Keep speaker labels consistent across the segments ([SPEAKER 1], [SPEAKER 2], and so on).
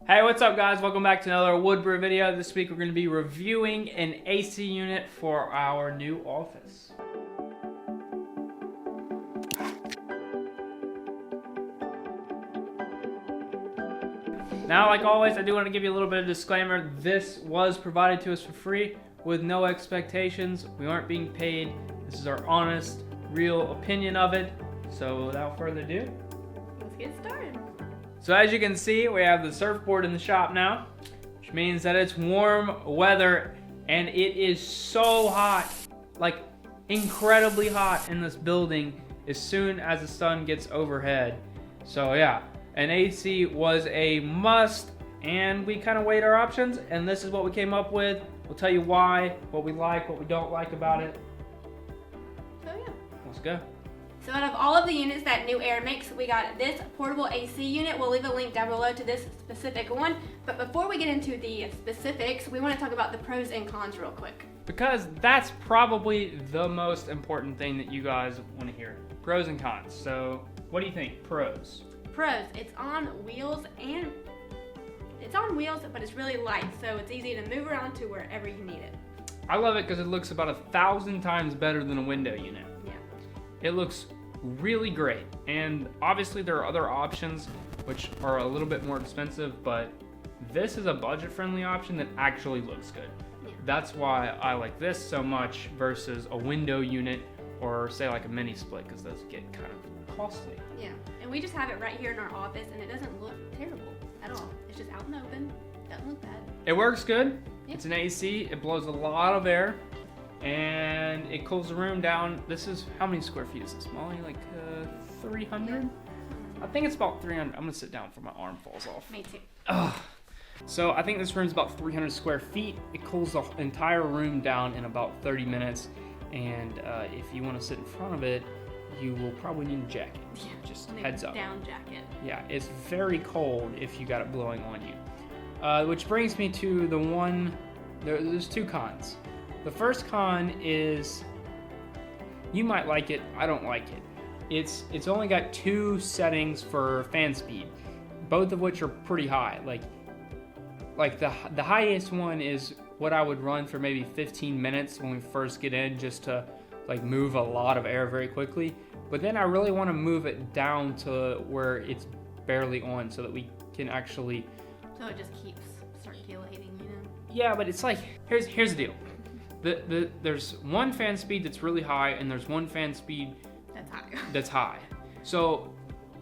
[SPEAKER 1] Hey, what's up guys? Welcome back to another Woodbrew video. This week we're going to be reviewing an AC unit for our new office. Now, like always, I do want to give you a little bit of disclaimer. This was provided to us for free with no expectations. We aren't being paid. This is our honest, real opinion of it. So without further ado,
[SPEAKER 2] let's get started.
[SPEAKER 1] So as you can see, we have the surfboard in the shop now, which means that it's warm weather and it is so hot, like incredibly hot in this building as soon as the sun gets overhead. So yeah, an AC was a must and we kind of weighed our options and this is what we came up with. We'll tell you why, what we like, what we don't like about it.
[SPEAKER 2] So yeah.
[SPEAKER 1] Let's go.
[SPEAKER 2] So out of all of the units that NewAir makes, we got this portable AC unit. We'll leave a link down below to this specific one. But before we get into the specifics, we want to talk about the pros and cons real quick.
[SPEAKER 1] Because that's probably the most important thing that you guys want to hear. Pros and cons. So what do you think? Pros.
[SPEAKER 2] Pros, it's on wheels but it's really light, so it's easy to move around to wherever you need it.
[SPEAKER 1] I love it because it looks about 1,000 times better than a window unit.
[SPEAKER 2] Yeah.
[SPEAKER 1] It looks really great, and obviously there are other options which are a little bit more expensive, but this is a budget-friendly option that actually looks good.
[SPEAKER 2] Yeah.
[SPEAKER 1] That's why I like this so much versus a window unit or say like a mini split, because those get kind of costly.
[SPEAKER 2] Yeah, and we just have it right here in our office and it doesn't look terrible at all. It's just out in the open, doesn't look bad.
[SPEAKER 1] It works good.
[SPEAKER 2] Yeah.
[SPEAKER 1] It's an AC, it blows a lot of air, and it cools the room down. This is, how many square feet is this, Molly? Like 300? I think it's about 300. I'm gonna sit down before my arm falls off.
[SPEAKER 2] Me too.
[SPEAKER 1] Ugh. So I think this room's about 300 square feet. It cools the entire room down in about 30 minutes. And if you wanna sit in front of it, you will probably need a jacket.
[SPEAKER 2] Yeah,
[SPEAKER 1] just heads up.
[SPEAKER 2] Down jacket.
[SPEAKER 1] Yeah, it's very cold if you got it blowing on you. Which brings me to the one, there's two cons. The first con is, you might like it, I don't like it. It's only got 2 settings for fan speed, both of which are pretty high. Like the highest one is what I would run for maybe 15 minutes when we first get in, just to like move a lot of air very quickly. But then I really want to move it down to where it's barely on so that we can actually...
[SPEAKER 2] So it just keeps circulating, you know?
[SPEAKER 1] Yeah, but it's like, here's the deal. There's one fan speed that's really high, and there's one fan speed that's high. So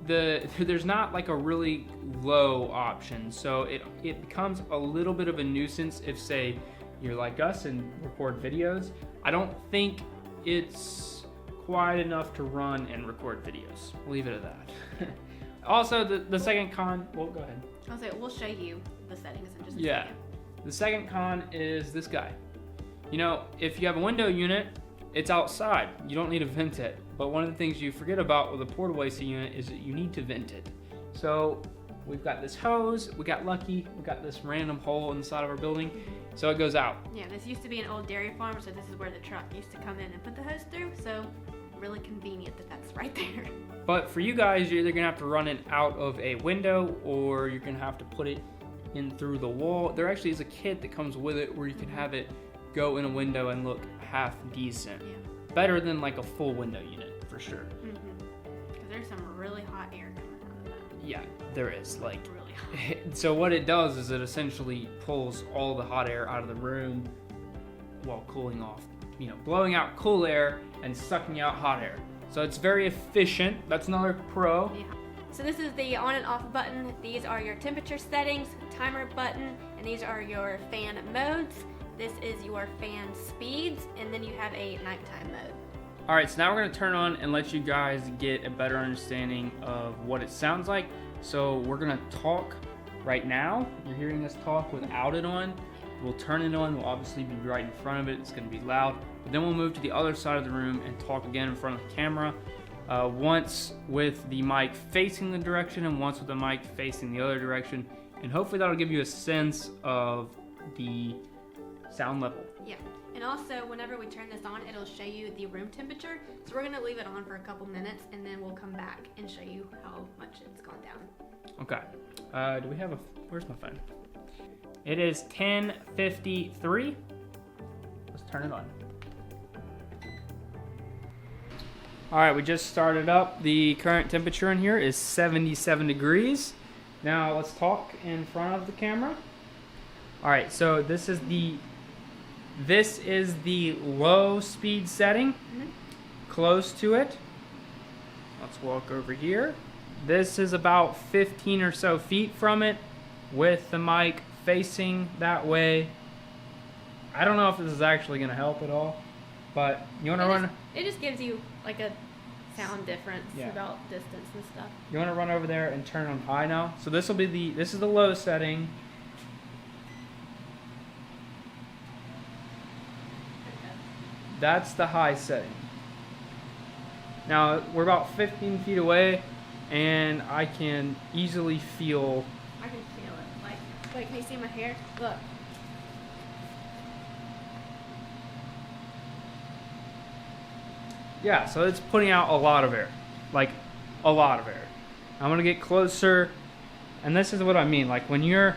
[SPEAKER 1] there's not like a really low option. So it becomes a little bit of a nuisance if, say, you're like us and record videos. I don't think it's quite enough to run and record videos. We'll leave it at that. Also, the second con, well, go ahead.
[SPEAKER 2] I'll say we'll show you the settings in just a
[SPEAKER 1] Yeah.
[SPEAKER 2] second.
[SPEAKER 1] The second con is this guy. You know, if you have a window unit, it's outside. You don't need to vent it. But one of the things you forget about with a portable AC unit is that you need to vent it. So we've got this hose, we got lucky, we got this random hole in the side of our building, so it goes out.
[SPEAKER 2] Yeah, this used to be an old dairy farm, so this is where the truck used to come in and put the hose through, so really convenient that that's right there.
[SPEAKER 1] But for you guys, you're either gonna have to run it out of a window or you're gonna have to put it in through the wall. There actually is a kit that comes with it where you can have it go in a window and look half decent.
[SPEAKER 2] Yeah.
[SPEAKER 1] Better than like a full window unit, for sure.
[SPEAKER 2] Because there's some really hot air coming out of that.
[SPEAKER 1] Yeah, there is. Like,
[SPEAKER 2] really hot.
[SPEAKER 1] so what it does is it essentially pulls all the hot air out of the room while cooling off. You know, blowing out cool air and sucking out hot air. So it's very efficient. That's another pro.
[SPEAKER 2] Yeah. So this is the on and off button. These are your temperature settings, timer button, and these are your fan modes. This is your fan speeds, and then you have a nighttime mode.
[SPEAKER 1] All right, so now we're gonna turn on and let you guys get a better understanding of what it sounds like. So we're gonna talk right now. You're hearing us talk without it on. We'll turn it on, we'll obviously be right in front of it, it's gonna be loud. But then we'll move to the other side of the room and talk again in front of the camera. Once with the mic facing the direction and once with the mic facing the other direction. And hopefully that'll give you a sense of the sound level.
[SPEAKER 2] Yeah, And also, whenever we turn this on, it'll show you the room temperature. So we're gonna leave it on for a couple minutes, and then we'll come back and show you how much it's gone down.
[SPEAKER 1] Okay. Do we have where's my phone? It is 10:53. Let's turn it on. All right, we just started up. The current temperature in here is 77 degrees. Now let's talk in front of the camera. All right, so this is the low speed setting. Close to it. Let's walk over here. This is about 15 or so feet from it with the mic facing that way. I don't know if this is actually gonna help at all, but you wanna run?
[SPEAKER 2] It just gives you like a sound difference
[SPEAKER 1] Yeah.
[SPEAKER 2] about distance and stuff.
[SPEAKER 1] You wanna run over there and turn on high now? So this will be this is the low setting. That's the high setting. Now we're about 15 feet away, and I can easily feel.
[SPEAKER 2] I can feel it. Like, can you see my hair? Look.
[SPEAKER 1] Yeah, so it's putting out a lot of air, like a lot of air. I'm gonna get closer, and this is what I mean. Like when you're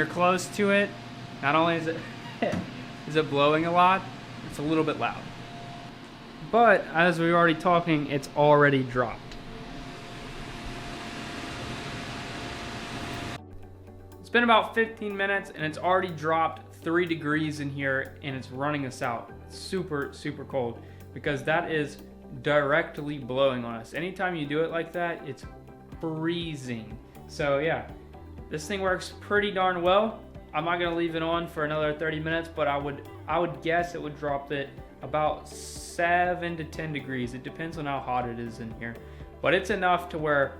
[SPEAKER 1] close to it, not only is it blowing a lot, it's a little bit loud. But as we were already talking, it's already dropped. It's been about 15 minutes and it's already dropped 3 degrees in here, and it's running us out. It's super, super cold because that is directly blowing on us. Anytime you do it like that, it's freezing. So yeah, this thing works pretty darn well. I'm not gonna leave it on for another 30 minutes, but I would guess it would drop it about 7 to 10 degrees. It depends on how hot it is in here, but it's enough to where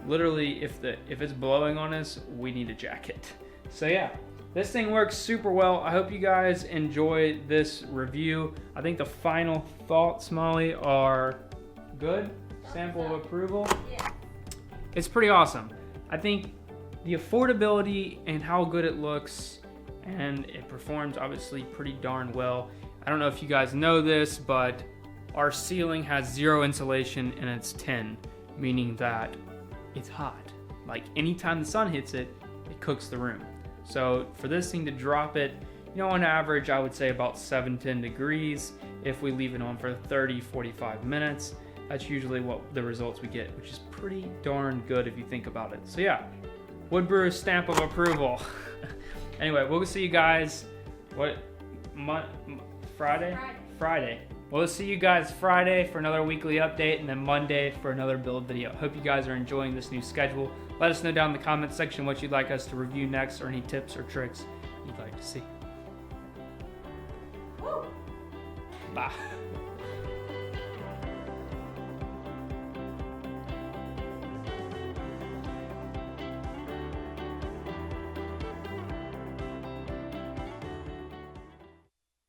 [SPEAKER 1] literally if it's blowing on us, we need a jacket. So yeah, this thing works super well. I hope you guys enjoy this review. I think the final thoughts, Molly, are good. Sample of approval.
[SPEAKER 2] Yeah.
[SPEAKER 1] It's pretty awesome. I think the affordability and how good it looks, and it performs obviously pretty darn well. I don't know if you guys know this, but our ceiling has 0 insulation and it's 10, meaning that it's hot. Like anytime the sun hits it, it cooks the room. So for this thing to drop it, on average, I would say about 7-10 degrees. If we leave it on for 30-45 minutes, that's usually what the results we get, which is pretty darn good if you think about it. So yeah, Woodbrew stamp of approval. Anyway, we'll see you guys, Friday? Friday. We'll see you guys Friday for another weekly update, and then Monday for another build video. Hope you guys are enjoying this new schedule. Let us know down in the comments section what you'd like us to review next, or any tips or tricks you'd like to see. Woo! Bye.